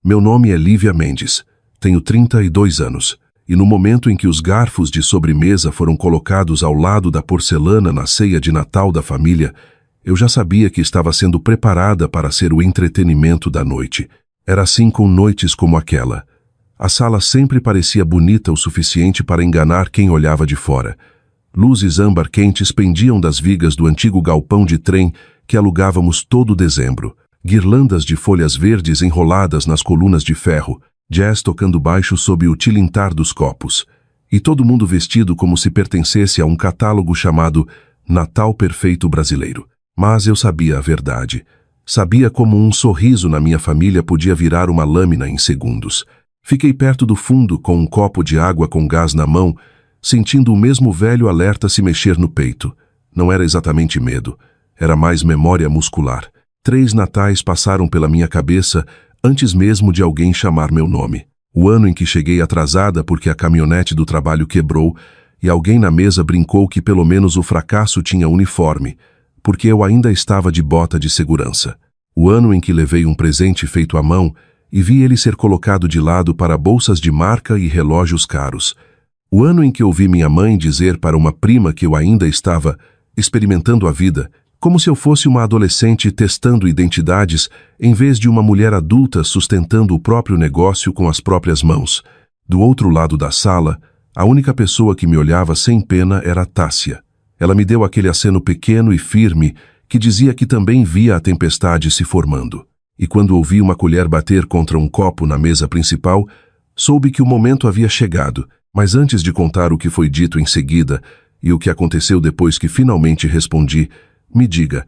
Meu nome é Lívia Mendes. Tenho 32 anos. E no momento em que os garfos de sobremesa foram colocados ao lado da porcelana na ceia de Natal da família, eu já sabia que estava sendo preparada para ser o entretenimento da noite. Era assim com noites como aquela. A sala sempre parecia bonita o suficiente para enganar quem olhava de fora. Luzes âmbar quentes pendiam das vigas do antigo galpão de trem que alugávamos todo dezembro. Guirlandas de folhas verdes enroladas nas colunas de ferro, jazz tocando baixo sob o tilintar dos copos. E todo mundo vestido como se pertencesse a um catálogo chamado Natal Perfeito Brasileiro. Mas eu sabia a verdade. Sabia como um sorriso na minha família podia virar uma lâmina em segundos. Fiquei perto do fundo com um copo de água com gás na mão, sentindo o mesmo velho alerta se mexer no peito. Não era exatamente medo, era mais memória muscular. 3 natais passaram pela minha cabeça antes mesmo de alguém chamar meu nome. O ano em que cheguei atrasada porque a caminhonete do trabalho quebrou e alguém na mesa brincou que pelo menos o fracasso tinha uniforme, porque eu ainda estava de bota de segurança. O ano em que levei um presente feito à mão e vi ele ser colocado de lado para bolsas de marca e relógios caros. O ano em que ouvi minha mãe dizer para uma prima que eu ainda estava experimentando a vida, como se eu fosse uma adolescente testando identidades, em vez de uma mulher adulta sustentando o próprio negócio com as próprias mãos. Do outro lado da sala, a única pessoa que me olhava sem pena era Tássia. Ela me deu aquele aceno pequeno e firme que dizia que também via a tempestade se formando. E quando ouvi uma colher bater contra um copo na mesa principal, soube que o momento havia chegado. Mas antes de contar o que foi dito em seguida e o que aconteceu depois que finalmente respondi, me diga,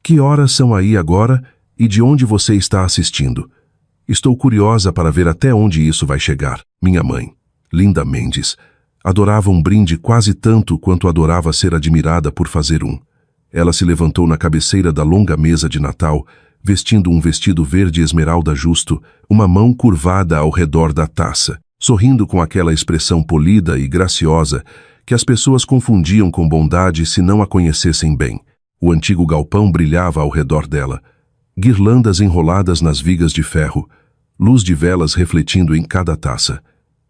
que horas são aí agora e de onde você está assistindo? Estou curiosa para ver até onde isso vai chegar. Minha mãe, Linda Mendes, adorava um brinde quase tanto quanto adorava ser admirada por fazer um. Ela se levantou na cabeceira da longa mesa de Natal, vestindo um vestido verde esmeralda justo, uma mão curvada ao redor da taça, sorrindo com aquela expressão polida e graciosa que as pessoas confundiam com bondade se não a conhecessem bem. O antigo galpão brilhava ao redor dela, guirlandas enroladas nas vigas de ferro, luz de velas refletindo em cada taça,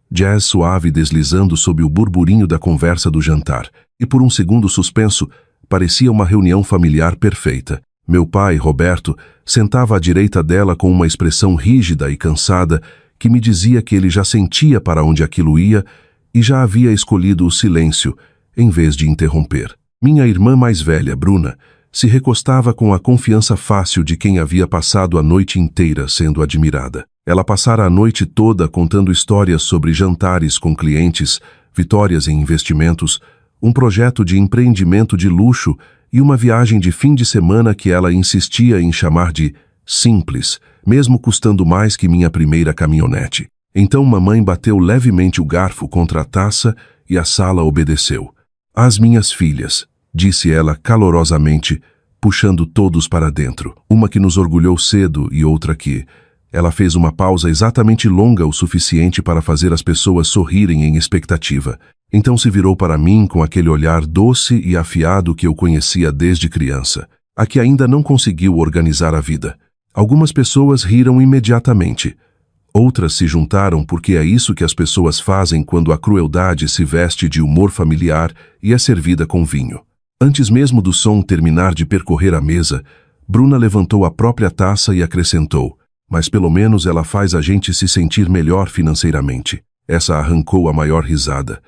jazz suave deslizando sob o burburinho da conversa do jantar, e por um segundo suspenso, parecia uma reunião familiar perfeita. Meu pai, Roberto, sentava à direita dela com uma expressão rígida e cansada que me dizia que ele já sentia para onde aquilo ia e já havia escolhido o silêncio, em vez de interromper. Minha irmã mais velha, Bruna, se recostava com a confiança fácil de quem havia passado a noite inteira sendo admirada. Ela passara a noite toda contando histórias sobre jantares com clientes, vitórias em investimentos, um projeto de empreendimento de luxo e uma viagem de fim de semana que ela insistia em chamar de simples, mesmo custando mais que minha primeira caminhonete. Então mamãe bateu levemente o garfo contra a taça e a sala obedeceu. As minhas filhas, disse ela calorosamente, puxando todos para dentro. Uma que nos orgulhou cedo e outra que... Ela fez uma pausa exatamente longa o suficiente para fazer as pessoas sorrirem em expectativa. Então se virou para mim com aquele olhar doce e afiado que eu conhecia desde criança. A que ainda não conseguiu organizar a vida. Algumas pessoas riram imediatamente. Outras se juntaram porque é isso que as pessoas fazem quando a crueldade se veste de humor familiar e é servida com vinho. Antes mesmo do som terminar de percorrer a mesa, Bruna levantou a própria taça e acrescentou: mas pelo menos ela faz a gente se sentir melhor financeiramente. Essa arrancou a maior risada.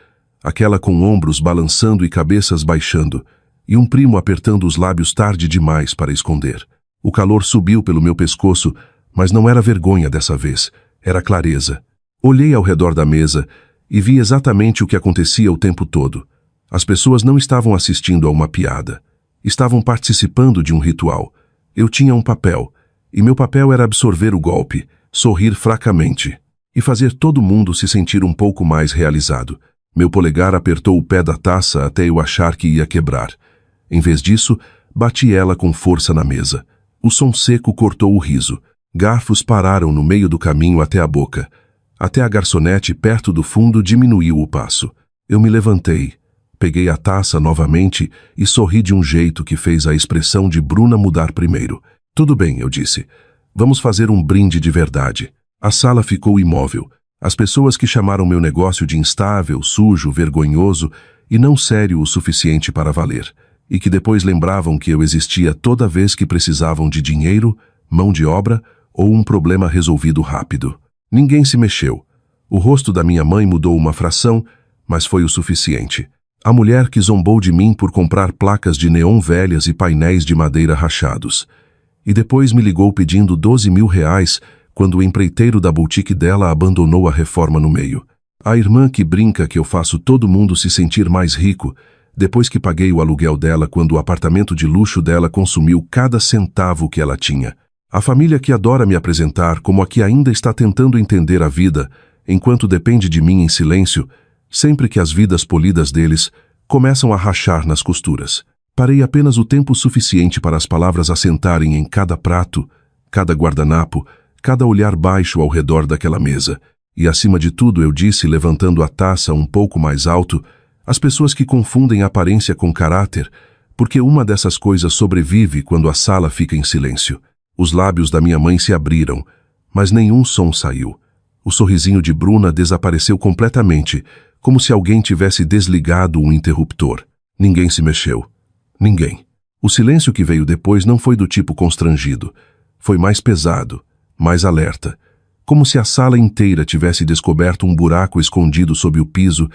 Aquela com ombros balançando e cabeças baixando, e um primo apertando os lábios tarde demais para esconder. O calor subiu pelo meu pescoço, mas não era vergonha dessa vez, era clareza. Olhei ao redor da mesa e vi exatamente o que acontecia o tempo todo. As pessoas não estavam assistindo a uma piada. Estavam participando de um ritual. Eu tinha um papel, e meu papel era absorver o golpe, sorrir fracamente, e fazer todo mundo se sentir um pouco mais realizado. Meu polegar apertou o pé da taça até eu achar que ia quebrar. Em vez disso, bati ela com força na mesa. O som seco cortou o riso. Garfos pararam no meio do caminho até a boca. Até a garçonete perto do fundo diminuiu o passo. Eu me levantei, peguei a taça novamente e sorri de um jeito que fez a expressão de Bruna mudar primeiro. Tudo bem, eu disse. Vamos fazer um brinde de verdade. A sala ficou imóvel. As pessoas que chamaram meu negócio de instável, sujo, vergonhoso e não sério o suficiente para valer, e que depois lembravam que eu existia toda vez que precisavam de dinheiro, mão de obra ou um problema resolvido rápido. Ninguém se mexeu. O rosto da minha mãe mudou uma fração, mas foi o suficiente. A mulher que zombou de mim por comprar placas de neon velhas e painéis de madeira rachados. E depois me ligou pedindo 12 mil reais quando o empreiteiro da boutique dela abandonou a reforma no meio. A irmã que brinca que eu faço todo mundo se sentir mais rico, depois que paguei o aluguel dela quando o apartamento de luxo dela consumiu cada centavo que ela tinha. A família que adora me apresentar como a que ainda está tentando entender a vida, enquanto depende de mim em silêncio, sempre que as vidas polidas deles começam a rachar nas costuras. Parei apenas o tempo suficiente para as palavras assentarem em cada prato, cada guardanapo, cada olhar baixo ao redor daquela mesa. E acima de tudo eu disse, levantando a taça um pouco mais alto, as pessoas que confundem aparência com caráter, porque uma dessas coisas sobrevive quando a sala fica em silêncio. Os lábios da minha mãe se abriram, mas nenhum som saiu. O sorrisinho de Bruna desapareceu completamente, como se alguém tivesse desligado um interruptor. Ninguém se mexeu. Ninguém. O silêncio que veio depois não foi do tipo constrangido. Foi mais pesado, mais alerta. Como se a sala inteira tivesse descoberto um buraco escondido sob o piso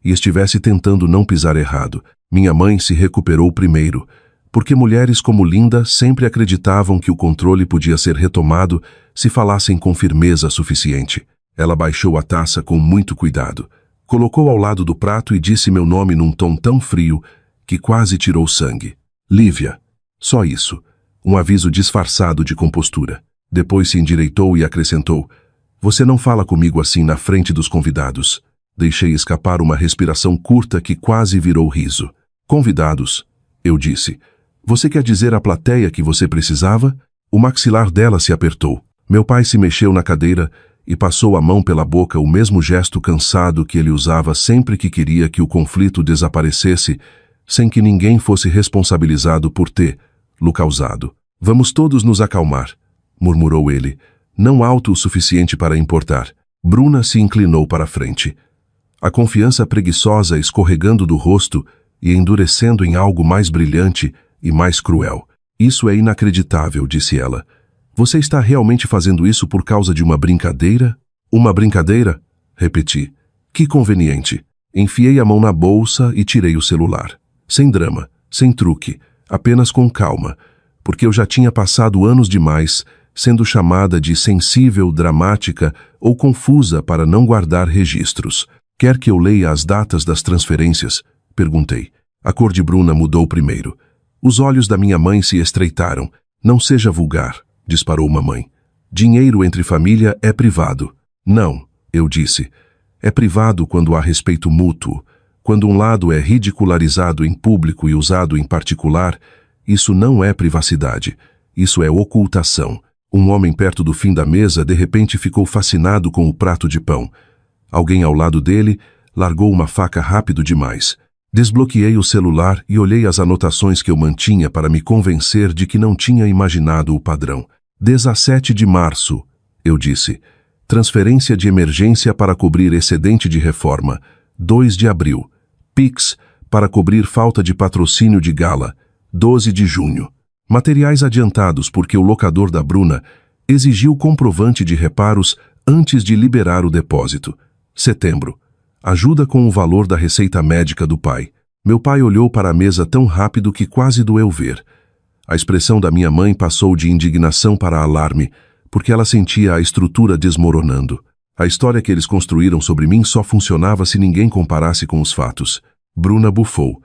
e estivesse tentando não pisar errado. Minha mãe se recuperou primeiro, porque mulheres como Linda sempre acreditavam que o controle podia ser retomado se falassem com firmeza suficiente. Ela baixou a taça com muito cuidado, colocou ao lado do prato e disse meu nome num tom tão frio que quase tirou sangue. Lívia. Só isso. Um aviso disfarçado de compostura. Depois se endireitou e acrescentou: você não fala comigo assim na frente dos convidados. Deixei escapar uma respiração curta que quase virou riso. Convidados, eu disse. Você quer dizer à plateia que você precisava? O maxilar dela se apertou. Meu pai se mexeu na cadeira e passou a mão pela boca, o mesmo gesto cansado que ele usava sempre que queria que o conflito desaparecesse, sem que ninguém fosse responsabilizado por tê-lo causado. Vamos todos nos acalmar, murmurou ele, não alto o suficiente para importar. Bruna se inclinou para a frente. A confiança preguiçosa escorregando do rosto e endurecendo em algo mais brilhante e mais cruel. Isso é inacreditável, disse ela. Você está realmente fazendo isso por causa de uma brincadeira? Uma brincadeira? Repeti. Que conveniente. Enfiei a mão na bolsa e tirei o celular. Sem drama, sem truque, apenas com calma, porque eu já tinha passado anos demais sendo chamada de sensível, dramática ou confusa para não guardar registros. Quer que eu leia as datas das transferências? Perguntei. A cor de Bruna mudou primeiro. Os olhos da minha mãe se estreitaram. Não seja vulgar, disparou mamãe. Dinheiro entre família é privado. Não, eu disse. É privado quando há respeito mútuo. Quando um lado é ridicularizado em público e usado em particular, isso não é privacidade. Isso é ocultação. Um homem perto do fim da mesa de repente ficou fascinado com o prato de pão. Alguém ao lado dele largou uma faca rápido demais. Desbloqueei o celular e olhei as anotações que eu mantinha para me convencer de que não tinha imaginado o padrão. 17 de março, eu disse. Transferência de emergência para cobrir excedente de reforma. 2 de abril. Pix para cobrir falta de patrocínio de gala. 12 de junho. Materiais adiantados porque o locador da Bruna exigiu comprovante de reparos antes de liberar o depósito. Setembro. Ajuda com o valor da receita médica do pai. Meu pai olhou para a mesa tão rápido que quase doeu ver. A expressão da minha mãe passou de indignação para alarme, porque ela sentia a estrutura desmoronando. A história que eles construíram sobre mim só funcionava se ninguém comparasse com os fatos. Bruna bufou,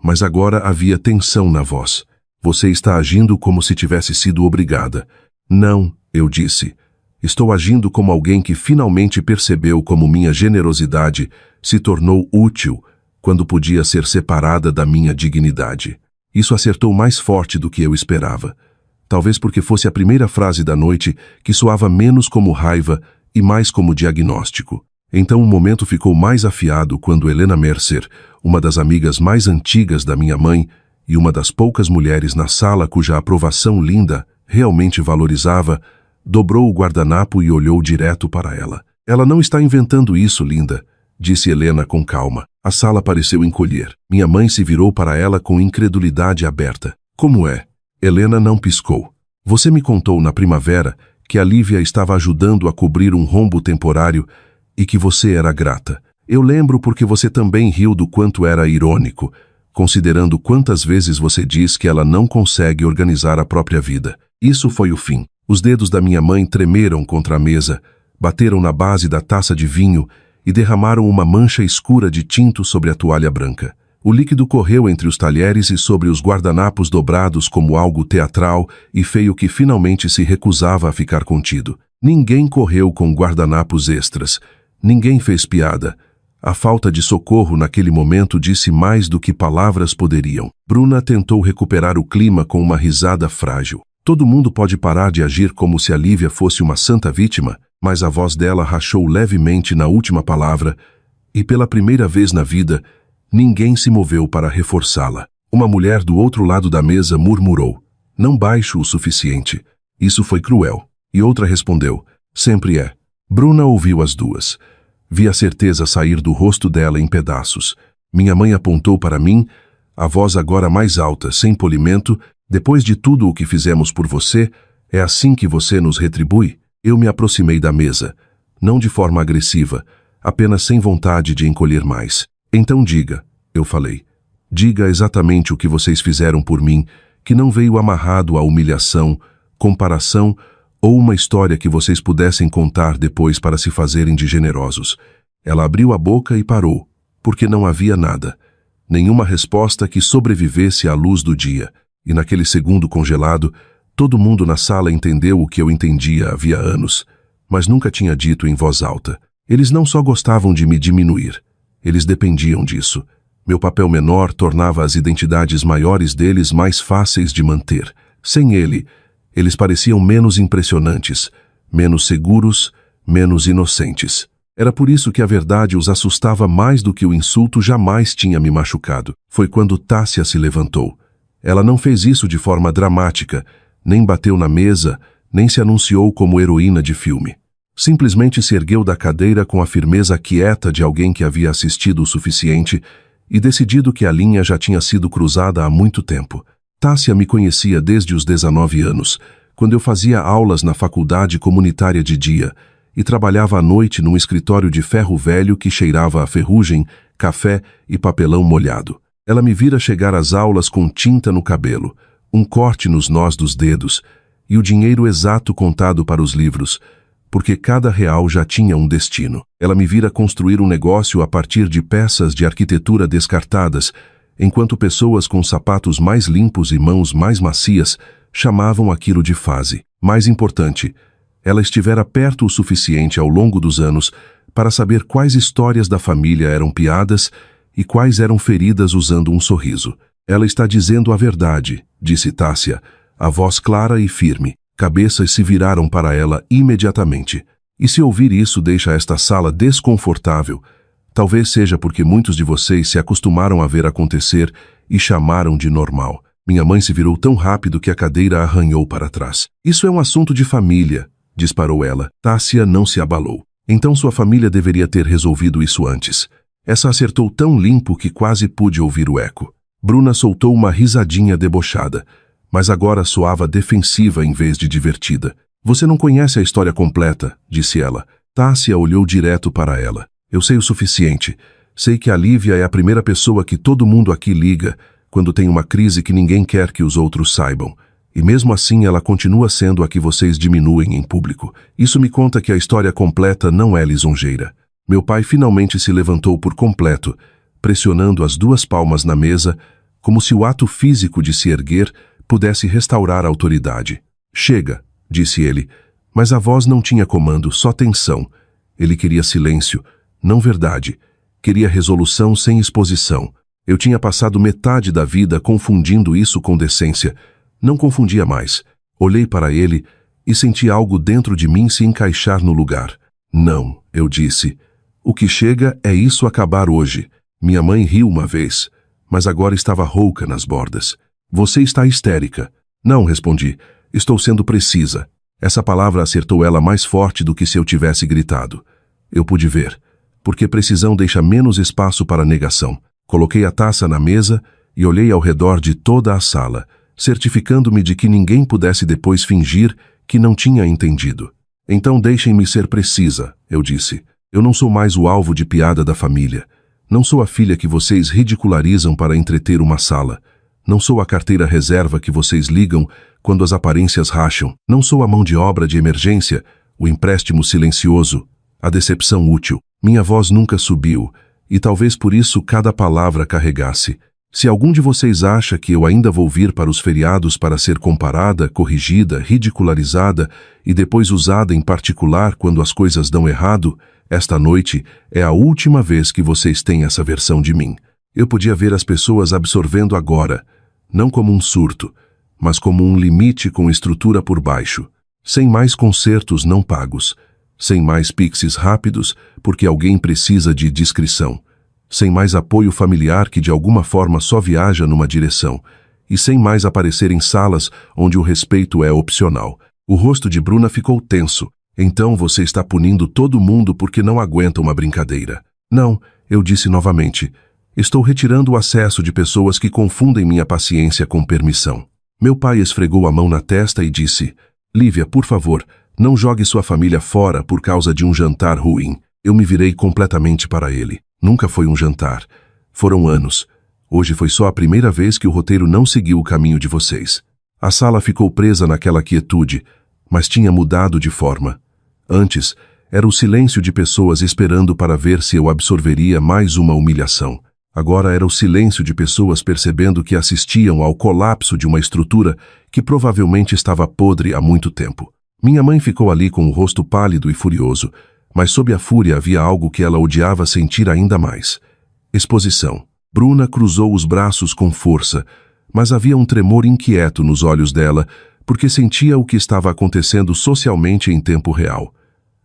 mas agora havia tensão na voz. Você está agindo como se tivesse sido obrigada. Não, eu disse. Estou agindo como alguém que finalmente percebeu como minha generosidade se tornou útil quando podia ser separada da minha dignidade. Isso acertou mais forte do que eu esperava. Talvez porque fosse a primeira frase da noite que soava menos como raiva e mais como diagnóstico. Então o momento ficou mais afiado quando Helena Mercer, uma das amigas mais antigas da minha mãe e uma das poucas mulheres na sala cuja aprovação Linda realmente valorizava, dobrou o guardanapo e olhou direto para ela. Ela não está inventando isso, linda, disse Helena com calma. A sala pareceu encolher. Minha mãe se virou para ela com incredulidade aberta. Como é? Helena não piscou. Você me contou na primavera que a Lívia estava ajudando a cobrir um rombo temporário e que você era grata. Eu lembro porque você também riu do quanto era irônico, considerando quantas vezes você diz que ela não consegue organizar a própria vida. Isso foi o fim. Os dedos da minha mãe tremeram contra a mesa, bateram na base da taça de vinho e derramaram uma mancha escura de tinto sobre a toalha branca. O líquido correu entre os talheres e sobre os guardanapos dobrados como algo teatral e feio que finalmente se recusava a ficar contido. Ninguém correu com guardanapos extras. Ninguém fez piada. A falta de socorro naquele momento disse mais do que palavras poderiam. Bruna tentou recuperar o clima com uma risada frágil. Todo mundo pode parar de agir como se a Lívia fosse uma santa vítima, mas a voz dela rachou levemente na última palavra e, pela primeira vez na vida, ninguém se moveu para reforçá-la. Uma mulher do outro lado da mesa murmurou: "Não baixo o suficiente. Isso foi cruel." E outra respondeu: "Sempre é." Bruna ouviu as duas. Vi a certeza sair do rosto dela em pedaços. Minha mãe apontou para mim, a voz agora mais alta, sem polimento: "Depois de tudo o que fizemos por você, é assim que você nos retribui?" Eu me aproximei da mesa, não de forma agressiva, apenas sem vontade de encolher mais. "Então diga", eu falei. "Diga exatamente o que vocês fizeram por mim, que não veio amarrado à humilhação, comparação ou uma história que vocês pudessem contar depois para se fazerem de generosos." Ela abriu a boca e parou, porque não havia nada. Nenhuma resposta que sobrevivesse à luz do dia. E naquele segundo congelado, todo mundo na sala entendeu o que eu entendia havia anos, mas nunca tinha dito em voz alta. Eles não só gostavam de me diminuir. Eles dependiam disso. Meu papel menor tornava as identidades maiores deles mais fáceis de manter. Sem ele, eles pareciam menos impressionantes, menos seguros, menos inocentes. Era por isso que a verdade os assustava mais do que o insulto jamais tinha me machucado. Foi quando Tássia se levantou. Ela não fez isso de forma dramática, nem bateu na mesa, nem se anunciou como heroína de filme. Simplesmente se ergueu da cadeira com a firmeza quieta de alguém que havia assistido o suficiente e decidido que a linha já tinha sido cruzada há muito tempo. Tássia me conhecia desde os 19 anos, quando eu fazia aulas na faculdade comunitária de dia e trabalhava à noite num escritório de ferro velho que cheirava a ferrugem, café e papelão molhado. Ela me vira chegar às aulas com tinta no cabelo, um corte nos nós dos dedos e o dinheiro exato contado para os livros, porque cada real já tinha um destino. Ela me vira construir um negócio a partir de peças de arquitetura descartadas, enquanto pessoas com sapatos mais limpos e mãos mais macias chamavam aquilo de fase. Mais importante, ela estivera perto o suficiente ao longo dos anos para saber quais histórias da família eram piadas e quais eram feridas usando um sorriso. "Ela está dizendo a verdade", disse Tássia, a voz clara e firme. Cabeças se viraram para ela imediatamente. E se ouvir isso deixa esta sala desconfortável, talvez seja porque muitos de vocês se acostumaram a ver acontecer e chamaram de normal. Minha mãe se virou tão rápido que a cadeira arranhou para trás. "Isso é um assunto de família", disparou ela. Tássia não se abalou. "Então sua família deveria ter resolvido isso antes." Essa acertou tão limpo que quase pude ouvir o eco. Bruna soltou uma risadinha debochada, mas agora soava defensiva em vez de divertida. "Você não conhece a história completa", disse ela. Tássia olhou direto para ela. "Eu sei o suficiente. Sei que a Lívia é a primeira pessoa que todo mundo aqui liga quando tem uma crise que ninguém quer que os outros saibam. E mesmo assim ela continua sendo a que vocês diminuem em público. Isso me conta que a história completa não é lisonjeira." Meu pai finalmente se levantou por completo, pressionando as duas palmas na mesa, como se o ato físico de se erguer pudesse restaurar a autoridade. "Chega", disse ele, mas a voz não tinha comando, só tensão. Ele queria silêncio, não verdade. Queria resolução sem exposição. Eu tinha passado metade da vida confundindo isso com decência. Não confundia mais. Olhei para ele e senti algo dentro de mim se encaixar no lugar. "Não", eu disse. "O que chega é isso acabar hoje." Minha mãe riu uma vez, mas agora estava rouca nas bordas. "Você está histérica." "Não", respondi. "Estou sendo precisa." Essa palavra acertou ela mais forte do que se eu tivesse gritado. Eu pude ver, porque precisão deixa menos espaço para negação. Coloquei a taça na mesa e olhei ao redor de toda a sala, certificando-me de que ninguém pudesse depois fingir que não tinha entendido. Então deixem-me ser precisa, eu disse. Eu não sou mais o alvo de piada da família. Não sou a filha que vocês ridicularizam para entreter uma sala. Não sou a carteira reserva que vocês ligam quando as aparências racham. Não sou a mão de obra de emergência, o empréstimo silencioso, a decepção útil. Minha voz nunca subiu, e talvez por isso cada palavra carregasse. Se algum de vocês acha que eu ainda vou vir para os feriados para ser comparada, corrigida, ridicularizada e depois usada em particular quando as coisas dão errado, esta noite é a última vez que vocês têm essa versão de mim. Eu podia ver as pessoas absorvendo agora, não como um surto, mas como um limite com estrutura por baixo, sem mais concertos não pagos, sem mais pixes rápidos porque alguém precisa de discrição, sem mais apoio familiar que de alguma forma só viaja numa direção, e sem mais aparecer em salas onde o respeito é opcional. O rosto de Bruna ficou tenso. Então você está punindo todo mundo porque não aguenta uma brincadeira. Não, eu disse novamente. Estou retirando o acesso de pessoas que confundem minha paciência com permissão. Meu pai esfregou a mão na testa e disse: Lívia, por favor, não jogue sua família fora por causa de um jantar ruim. Eu me virei completamente para ele. Nunca foi um jantar. Foram anos. Hoje foi só a primeira vez que o roteiro não seguiu o caminho de vocês. A sala ficou presa naquela quietude, mas tinha mudado de forma. Antes, era o silêncio de pessoas esperando para ver se eu absorveria mais uma humilhação. Agora era o silêncio de pessoas percebendo que assistiam ao colapso de uma estrutura que provavelmente estava podre há muito tempo. Minha mãe ficou ali com o rosto pálido e furioso, mas sob a fúria havia algo que ela odiava sentir ainda mais. Exposição. Bruna cruzou os braços com força, mas havia um tremor inquieto nos olhos dela, porque sentia o que estava acontecendo socialmente em tempo real.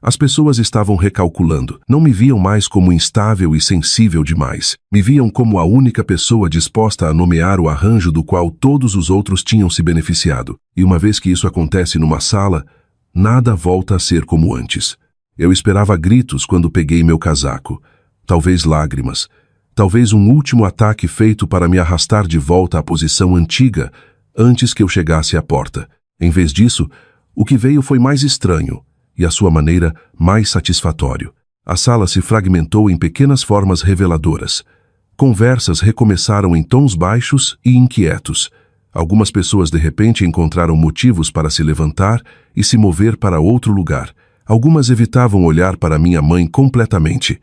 As pessoas estavam recalculando. Não me viam mais como instável e sensível demais. Me viam como a única pessoa disposta a nomear o arranjo do qual todos os outros tinham se beneficiado. E uma vez que isso acontece numa sala, nada volta a ser como antes. Eu esperava gritos quando peguei meu casaco. Talvez lágrimas. Talvez um último ataque feito para me arrastar de volta à posição antiga, antes que eu chegasse à porta. Em vez disso, o que veio foi mais estranho, e à sua maneira mais satisfatório. A sala se fragmentou em pequenas formas reveladoras. Conversas recomeçaram em tons baixos e inquietos. Algumas pessoas de repente encontraram motivos para se levantar e se mover para outro lugar. Algumas evitavam olhar para minha mãe completamente.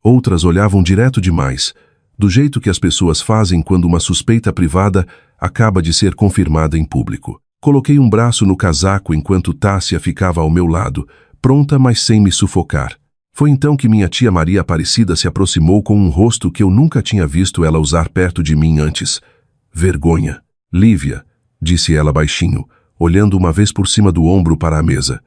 Outras olhavam direto demais, do jeito que as pessoas fazem quando uma suspeita privada acaba de ser confirmada em público. Coloquei um braço no casaco enquanto Tássia ficava ao meu lado, pronta, mas sem me sufocar. Foi então que minha tia Maria Aparecida se aproximou com um rosto que eu nunca tinha visto ela usar perto de mim antes. Vergonha. Lívia, disse ela baixinho, olhando uma vez por cima do ombro para a mesa.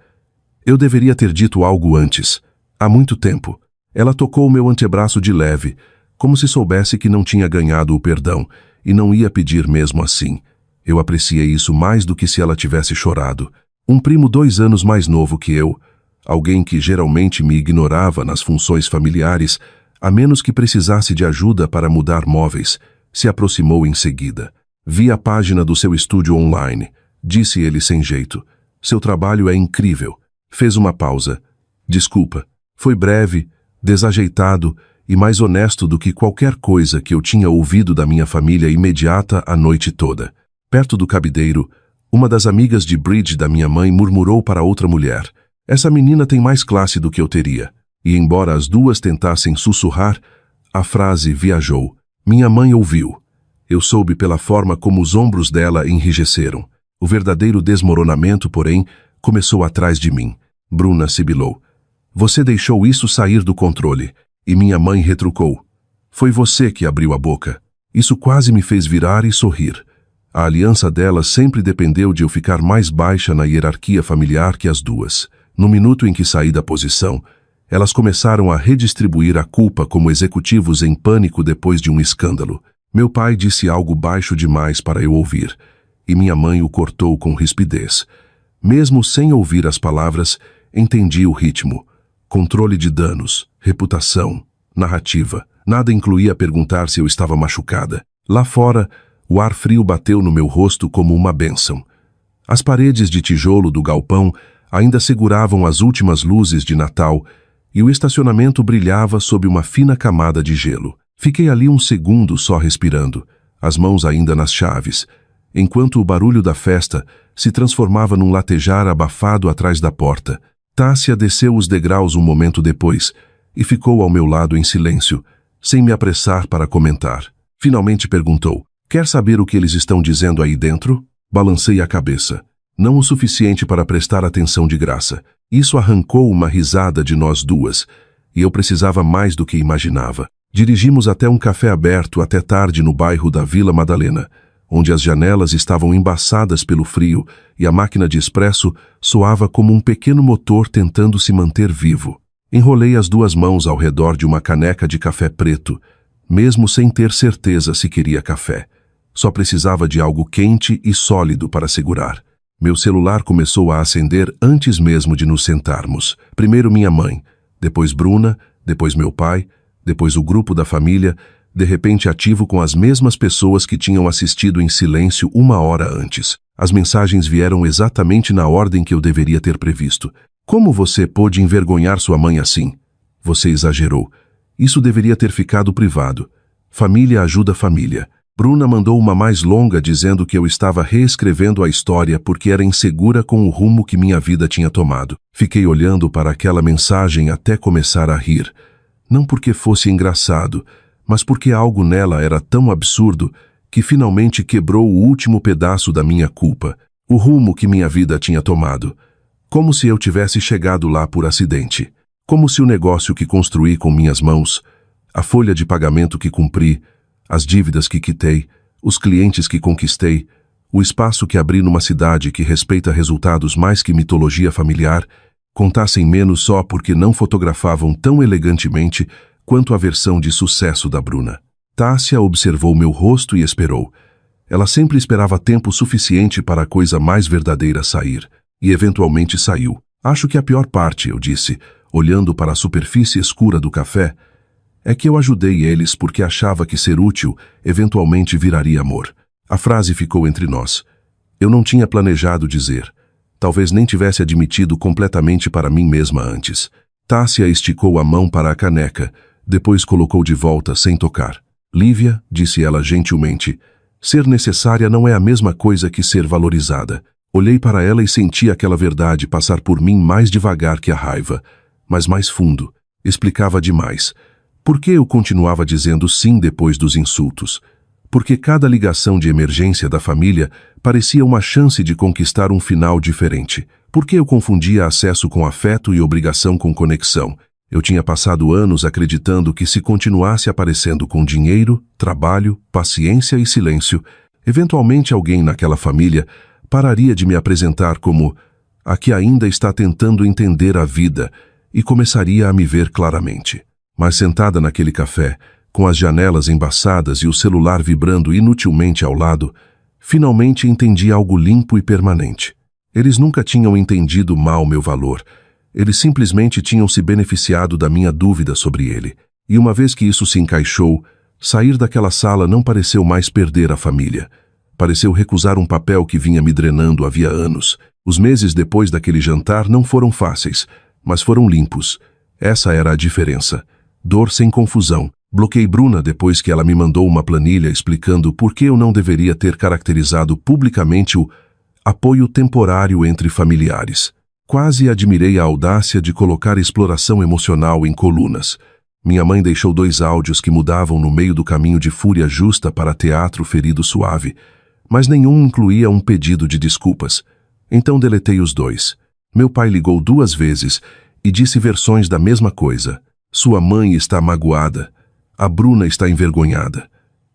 Eu deveria ter dito algo antes. Há muito tempo. Ela tocou meu antebraço de leve, como se soubesse que não tinha ganhado o perdão e não ia pedir mesmo assim. Eu apreciei isso mais do que se ela tivesse chorado. Um primo 2 anos mais novo que eu, alguém que geralmente me ignorava nas funções familiares, a menos que precisasse de ajuda para mudar móveis, se aproximou em seguida. Vi a página do seu estúdio online, disse ele sem jeito. Seu trabalho é incrível. Fez uma pausa. Desculpa. Foi breve, desajeitado e mais honesto do que qualquer coisa que eu tinha ouvido da minha família imediata a noite toda. Perto do cabideiro, uma das amigas de bridge da minha mãe murmurou para outra mulher. Essa menina tem mais classe do que eu teria. E embora as duas tentassem sussurrar, a frase viajou. Minha mãe ouviu. Eu soube pela forma como os ombros dela enrijeceram. O verdadeiro desmoronamento, porém, começou atrás de mim. Bruna sibilou. Você deixou isso sair do controle. E minha mãe retrucou. Foi você que abriu a boca. Isso quase me fez virar e sorrir. A aliança delas sempre dependeu de eu ficar mais baixa na hierarquia familiar que as duas. No minuto em que saí da posição, elas começaram a redistribuir a culpa como executivos em pânico depois de um escândalo. Meu pai disse algo baixo demais para eu ouvir, e minha mãe o cortou com rispidez. Mesmo sem ouvir as palavras, entendi o ritmo. Controle de danos, reputação, narrativa. Nada incluía perguntar se eu estava machucada. Lá fora, o ar frio bateu no meu rosto como uma bênção. As paredes de tijolo do galpão ainda seguravam as últimas luzes de Natal e o estacionamento brilhava sob uma fina camada de gelo. Fiquei ali um segundo só respirando, as mãos ainda nas chaves, enquanto o barulho da festa se transformava num latejar abafado atrás da porta. Tássia desceu os degraus um momento depois e ficou ao meu lado em silêncio, sem me apressar para comentar. Finalmente perguntou: "Quer saber o que eles estão dizendo aí dentro?" Balancei a cabeça. Não o suficiente para prestar atenção de graça. Isso arrancou uma risada de nós duas, e eu precisava mais do que imaginava. Dirigimos até um café aberto até tarde no bairro da Vila Madalena, onde as janelas estavam embaçadas pelo frio e a máquina de expresso soava como um pequeno motor tentando se manter vivo. Enrolei as duas mãos ao redor de uma caneca de café preto, mesmo sem ter certeza se queria café. Só precisava de algo quente e sólido para segurar. Meu celular começou a acender antes mesmo de nos sentarmos. Primeiro minha mãe, depois Bruna, depois meu pai, depois o grupo da família, de repente ativo com as mesmas pessoas que tinham assistido em silêncio uma hora antes. As mensagens vieram exatamente na ordem que eu deveria ter previsto. "Como você pôde envergonhar sua mãe assim? Você exagerou. Isso deveria ter ficado privado. Família ajuda família." Bruna mandou uma mais longa dizendo que eu estava reescrevendo a história porque era insegura com o rumo que minha vida tinha tomado. Fiquei olhando para aquela mensagem até começar a rir. Não porque fosse engraçado, mas porque algo nela era tão absurdo que finalmente quebrou o último pedaço da minha culpa, o rumo que minha vida tinha tomado. Como se eu tivesse chegado lá por acidente. Como se o negócio que construí com minhas mãos, a folha de pagamento que cumpri, as dívidas que quitei, os clientes que conquistei, o espaço que abri numa cidade que respeita resultados mais que mitologia familiar, contassem menos só porque não fotografavam tão elegantemente quanto a versão de sucesso da Bruna. Tássia observou meu rosto e esperou. Ela sempre esperava tempo suficiente para a coisa mais verdadeira sair, e eventualmente saiu. "Acho que a pior parte", eu disse, olhando para a superfície escura do café, "é que eu ajudei eles porque achava que ser útil eventualmente viraria amor." A frase ficou entre nós. Eu não tinha planejado dizer. Talvez nem tivesse admitido completamente para mim mesma antes. Tássia esticou a mão para a caneca, depois colocou de volta sem tocar. "Lívia", disse ela gentilmente, "ser necessária não é a mesma coisa que ser valorizada." Olhei para ela e senti aquela verdade passar por mim mais devagar que a raiva, mas mais fundo. Explicava demais. Por que eu continuava dizendo sim depois dos insultos? Porque cada ligação de emergência da família parecia uma chance de conquistar um final diferente. Por que eu confundia acesso com afeto e obrigação com conexão? Eu tinha passado anos acreditando que se continuasse aparecendo com dinheiro, trabalho, paciência e silêncio, eventualmente alguém naquela família pararia de me apresentar como a que ainda está tentando entender a vida e começaria a me ver claramente. Mas sentada naquele café, com as janelas embaçadas e o celular vibrando inutilmente ao lado, finalmente entendi algo limpo e permanente. Eles nunca tinham entendido mal meu valor. Eles simplesmente tinham se beneficiado da minha dúvida sobre ele. E uma vez que isso se encaixou, sair daquela sala não pareceu mais perder a família. Pareceu recusar um papel que vinha me drenando havia anos. Os meses depois daquele jantar não foram fáceis, mas foram limpos. Essa era a diferença. Dor sem confusão. Bloqueei Bruna depois que ela me mandou uma planilha explicando por que eu não deveria ter caracterizado publicamente o apoio temporário entre familiares. Quase admirei a audácia de colocar exploração emocional em colunas. Minha mãe deixou 2 áudios que mudavam no meio do caminho de fúria justa para teatro ferido suave, mas nenhum incluía um pedido de desculpas. Então deletei os 2. Meu pai ligou 2 vezes e disse versões da mesma coisa. "Sua mãe está magoada. A Bruna está envergonhada.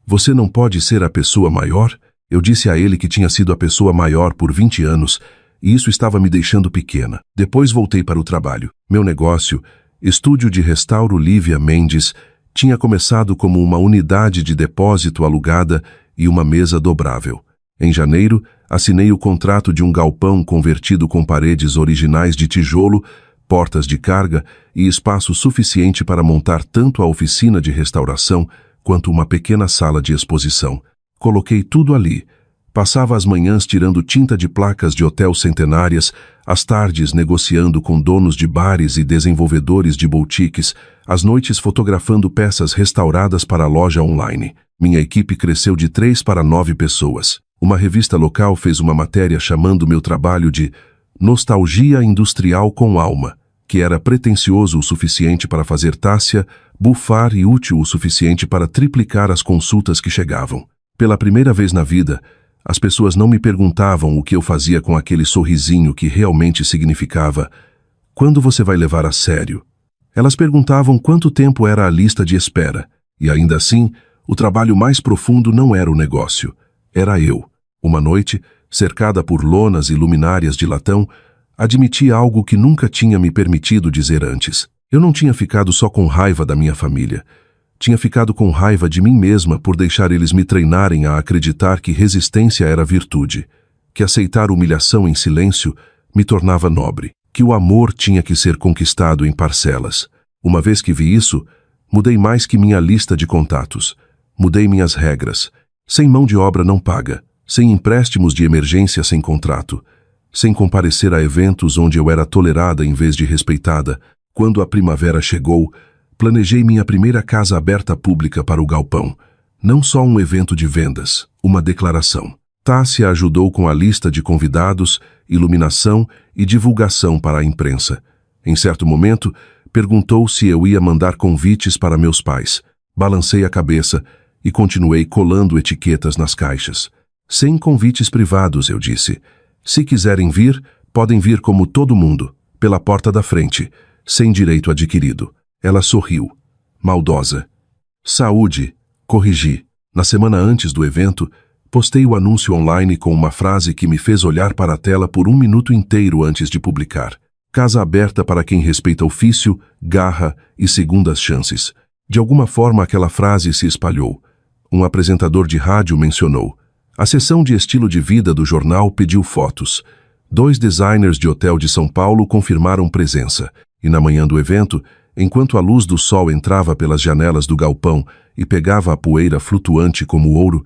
Você não pode ser a pessoa maior?" Eu disse a ele que tinha sido a pessoa maior por 20 anos e isso estava me deixando pequena. Depois voltei para o trabalho. Meu negócio, Estúdio de Restauro Lívia Mendes, tinha começado como uma unidade de depósito alugada e uma mesa dobrável. Em janeiro, assinei o contrato de um galpão convertido com paredes originais de tijolo, portas de carga e espaço suficiente para montar tanto a oficina de restauração quanto uma pequena sala de exposição. Coloquei tudo ali. Passava as manhãs tirando tinta de placas de hotel centenárias, as tardes negociando com donos de bares e desenvolvedores de boutiques, as noites fotografando peças restauradas para a loja online. Minha equipe cresceu de 3 para 9 pessoas. Uma revista local fez uma matéria chamando meu trabalho de Nostalgia Industrial com Alma, que era pretensioso o suficiente para fazer Tássia bufar e útil o suficiente para triplicar as consultas que chegavam. Pela primeira vez na vida, as pessoas não me perguntavam o que eu fazia com aquele sorrisinho que realmente significava "Quando você vai levar a sério?". Elas perguntavam quanto tempo era a lista de espera, e ainda assim, o trabalho mais profundo não era o negócio, era eu. Uma noite, cercada por lonas e luminárias de latão, admiti algo que nunca tinha me permitido dizer antes. Eu não tinha ficado só com raiva da minha família. Tinha ficado com raiva de mim mesma por deixar eles me treinarem a acreditar que resistência era virtude, que aceitar humilhação em silêncio me tornava nobre, que o amor tinha que ser conquistado em parcelas. Uma vez que vi isso, mudei mais que minha lista de contatos. Mudei minhas regras. Sem mão de obra não paga, sem empréstimos de emergência sem contrato, sem comparecer a eventos onde eu era tolerada em vez de respeitada. Quando a primavera chegou, planejei minha primeira casa aberta pública para o galpão. Não só um evento de vendas, uma declaração. Tássia ajudou com a lista de convidados, iluminação e divulgação para a imprensa. Em certo momento, perguntou se eu ia mandar convites para meus pais. Balancei a cabeça e continuei colando etiquetas nas caixas. Sem convites privados, eu disse. Se quiserem vir, podem vir como todo mundo, pela porta da frente, sem direito adquirido. Ela sorriu, maldosa. Saúde, corrigi. Na semana antes do evento, postei o anúncio online com uma frase que me fez olhar para a tela por 1 minuto inteiro antes de publicar. Casa aberta para quem respeita ofício, garra e segundas chances. De alguma forma aquela frase se espalhou. Um apresentador de rádio mencionou. A seção de estilo de vida do jornal pediu fotos. 2 designers de hotel de São Paulo confirmaram presença. E na manhã do evento, enquanto a luz do sol entrava pelas janelas do galpão e pegava a poeira flutuante como ouro,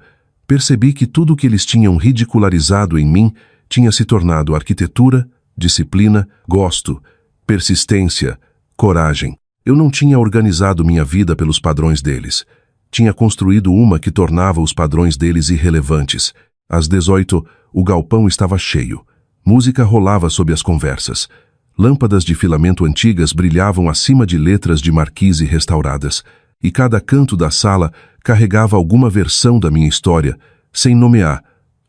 percebi que tudo o que eles tinham ridicularizado em mim tinha se tornado arquitetura, disciplina, gosto, persistência, coragem. Eu não tinha organizado minha vida pelos padrões deles. Tinha construído uma que tornava os padrões deles irrelevantes. Às 18, o galpão estava cheio. Música rolava sob as conversas. Lâmpadas de filamento antigas brilhavam acima de letras de marquise restauradas, e cada canto da sala carregava alguma versão da minha história, sem nomear,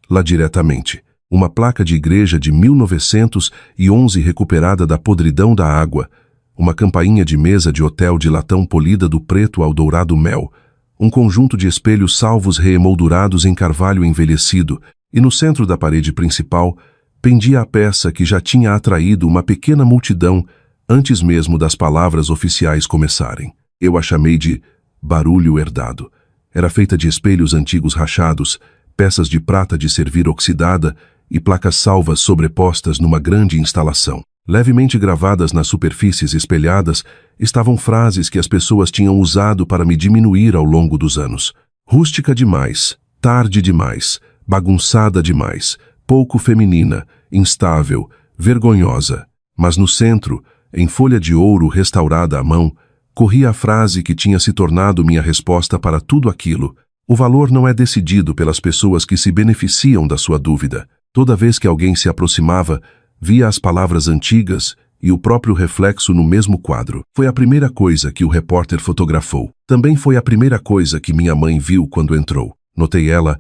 lá diretamente. Uma placa de igreja de 1911 recuperada da podridão da água, uma campainha de mesa de hotel de latão polida do preto ao dourado mel, um conjunto de espelhos salvos reemoldurados em carvalho envelhecido, e no centro da parede principal, pendia a peça que já tinha atraído uma pequena multidão antes mesmo das palavras oficiais começarem. Eu a chamei de barulho herdado. Era feita de espelhos antigos rachados, peças de prata de servir oxidada e placas salvas sobrepostas numa grande instalação. Levemente gravadas nas superfícies espelhadas estavam frases que as pessoas tinham usado para me diminuir ao longo dos anos. Rústica demais, tarde demais, bagunçada demais, pouco feminina, instável, vergonhosa. Mas no centro, em folha de ouro restaurada à mão, corria a frase que tinha se tornado minha resposta para tudo aquilo. O valor não é decidido pelas pessoas que se beneficiam da sua dúvida. Toda vez que alguém se aproximava, via as palavras antigas e o próprio reflexo no mesmo quadro. Foi a primeira coisa que o repórter fotografou. Também foi a primeira coisa que minha mãe viu quando entrou. Notei ela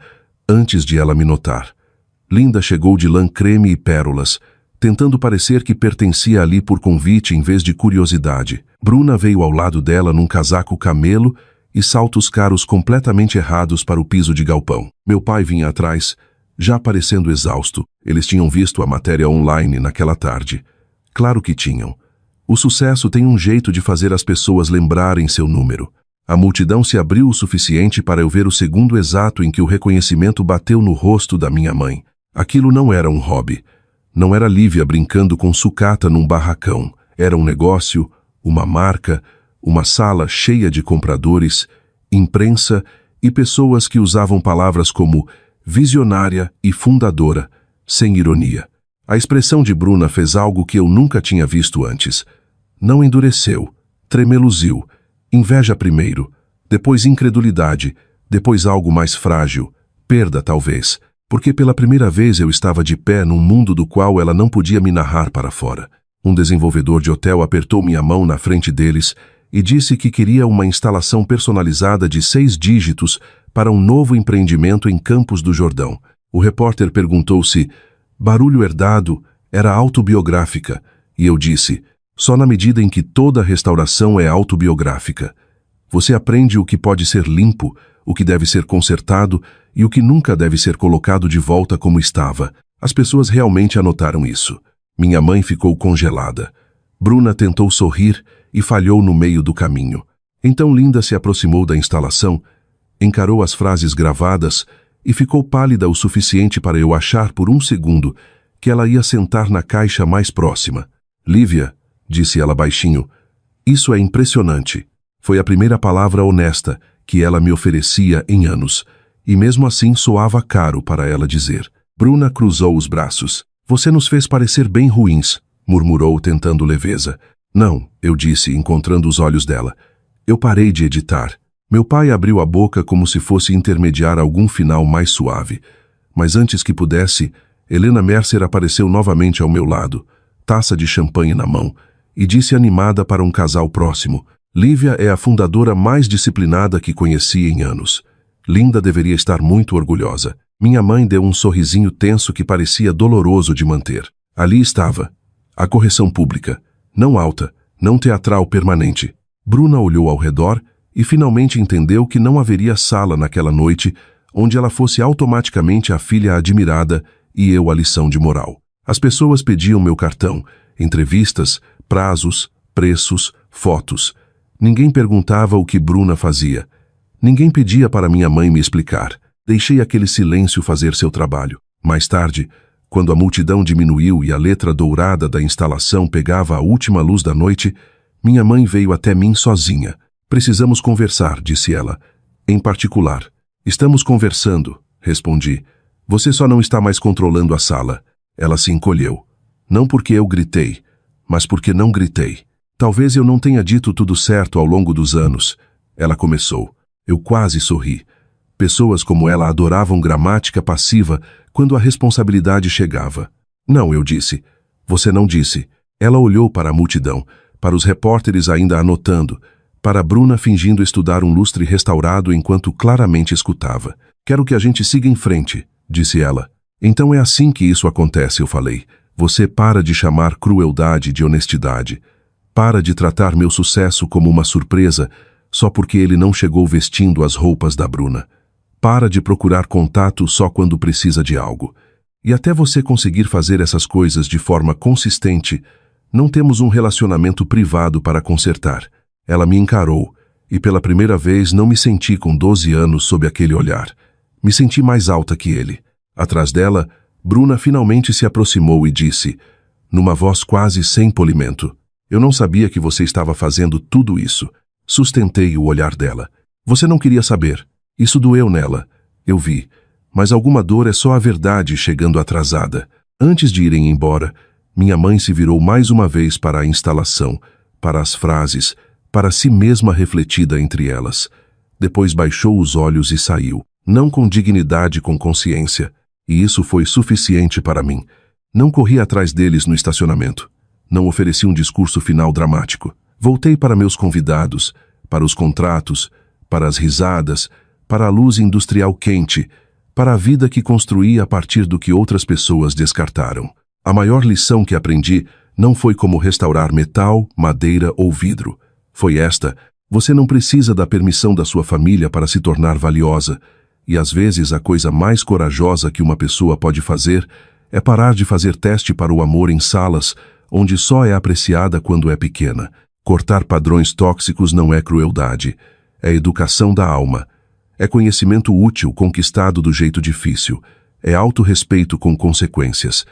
antes de ela me notar. Linda chegou de lã creme e pérolas, tentando parecer que pertencia ali por convite em vez de curiosidade. Bruna veio ao lado dela num casaco camelo e saltos caros completamente errados para o piso de galpão. Meu pai vinha atrás, já parecendo exausto. Eles tinham visto a matéria online naquela tarde. Claro que tinham. O sucesso tem um jeito de fazer as pessoas lembrarem seu número. A multidão se abriu o suficiente para eu ver o segundo exato em que o reconhecimento bateu no rosto da minha mãe. Aquilo não era um hobby. Não era Lívia brincando com sucata num barracão. Era um negócio, uma marca, uma sala cheia de compradores, imprensa e pessoas que usavam palavras como visionária e fundadora, sem ironia. A expressão de Bruna fez algo que eu nunca tinha visto antes. Não endureceu, tremeluziu. Inveja primeiro, depois incredulidade, depois algo mais frágil, perda talvez, porque pela primeira vez eu estava de pé num mundo do qual ela não podia me narrar para fora. Um desenvolvedor de hotel apertou minha mão na frente deles e disse que queria uma instalação personalizada de 6 dígitos para um novo empreendimento em Campos do Jordão. O repórter perguntou se Barulho Herdado era autobiográfica, e eu disse, só na medida em que toda restauração é autobiográfica. Você aprende o que pode ser limpo, o que deve ser consertado e o que nunca deve ser colocado de volta como estava. As pessoas realmente anotaram isso. Minha mãe ficou congelada. Bruna tentou sorrir e falhou no meio do caminho. Então Linda se aproximou da instalação, encarou as frases gravadas e ficou pálida o suficiente para eu achar por um segundo que ela ia sentar na caixa mais próxima. Lívia, disse ela baixinho, isso é impressionante. Foi a primeira palavra honesta que ela me oferecia em anos, e mesmo assim soava caro para ela dizer. Bruna cruzou os braços. Você nos fez parecer bem ruins, murmurou tentando leveza. Não, eu disse, encontrando os olhos dela. Eu parei de editar. Meu pai abriu a boca como se fosse intermediar algum final mais suave. Mas antes que pudesse, Helena Mercer apareceu novamente ao meu lado, taça de champanhe na mão, e disse animada para um casal próximo. Lívia é a fundadora mais disciplinada que conheci em anos. Linda deveria estar muito orgulhosa. Minha mãe deu um sorrisinho tenso que parecia doloroso de manter. Ali estava. A correção pública. Não alta, não teatral permanente. Bruna olhou ao redor e finalmente entendeu que não haveria sala naquela noite onde ela fosse automaticamente a filha admirada e eu a lição de moral. As pessoas pediam meu cartão, entrevistas, prazos, preços, fotos. Ninguém perguntava o que Bruna fazia. Ninguém pedia para minha mãe me explicar. Deixei aquele silêncio fazer seu trabalho. Mais tarde, quando a multidão diminuiu e a letra dourada da instalação pegava a última luz da noite, minha mãe veio até mim sozinha. Precisamos conversar, disse ela. Em particular. Estamos conversando, respondi. Você só não está mais controlando a sala. Ela se encolheu. Não porque eu gritei, mas porque não gritei. Talvez eu não tenha dito tudo certo ao longo dos anos. Ela começou. Eu quase sorri. Pessoas como ela adoravam gramática passiva quando a responsabilidade chegava. Não, eu disse. Você não disse. Ela olhou para a multidão, para os repórteres ainda anotando, para Bruna fingindo estudar um lustre restaurado enquanto claramente escutava. Quero que a gente siga em frente, disse ela. Então é assim que isso acontece, eu falei. Você para de chamar crueldade de honestidade. Para de tratar meu sucesso como uma surpresa só porque ele não chegou vestindo as roupas da Bruna. Para de procurar contato só quando precisa de algo. E até você conseguir fazer essas coisas de forma consistente, não temos um relacionamento privado para consertar. Ela me encarou, e pela primeira vez não me senti com 12 anos sob aquele olhar. Me senti mais alta que ele. Atrás dela, Bruna finalmente se aproximou e disse, numa voz quase sem polimento, eu não sabia que você estava fazendo tudo isso. Sustentei o olhar dela. Você não queria saber. Isso doeu nela. Eu vi. Mas alguma dor é só a verdade chegando atrasada. Antes de irem embora, minha mãe se virou mais uma vez para a instalação, para as frases, para si mesma refletida entre elas. Depois baixou os olhos e saiu. Não com dignidade, com consciência. E isso foi suficiente para mim. Não corri atrás deles no estacionamento. Não ofereci um discurso final dramático. Voltei para meus convidados, para os contratos, para as risadas, para a luz industrial quente, para a vida que construí a partir do que outras pessoas descartaram. A maior lição que aprendi não foi como restaurar metal, madeira ou vidro. Foi esta: você não precisa da permissão da sua família para se tornar valiosa. E às vezes a coisa mais corajosa que uma pessoa pode fazer é parar de fazer teste para o amor em salas onde só é apreciada quando é pequena. Cortar padrões tóxicos não é crueldade. É educação da alma. É conhecimento útil conquistado do jeito difícil. É autorrespeito com consequências.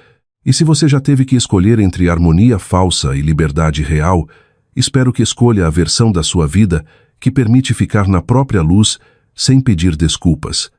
E se você já teve que escolher entre harmonia falsa e liberdade real, espero que escolha a versão da sua vida que permite ficar na própria luz sem pedir desculpas.